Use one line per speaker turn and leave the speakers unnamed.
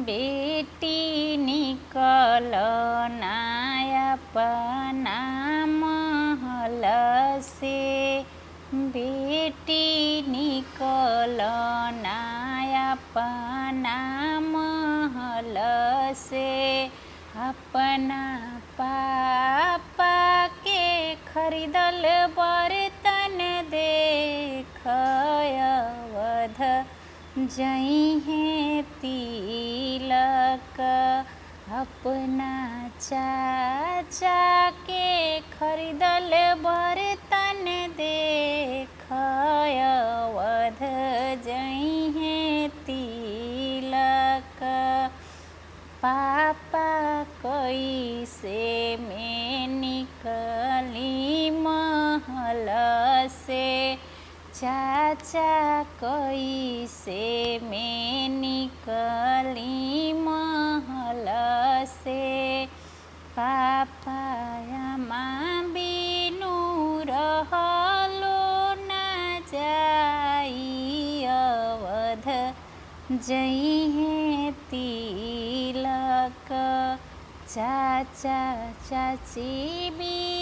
बेटी निकल अपना महल से, बेटी निकल अपना महल से, अपना पापा के खरीदल बर्तन देख अवध जइहे तिलक, अपना चाचा के खरीदल बर्तन देख अवध जइहे तिलक। पापा कैसे में निकली महल से, चाचा कैसे में निकली महल से, पापा माँ बिनु रहलो न जाई अवध जइहे तिलक। चाचा चाची भी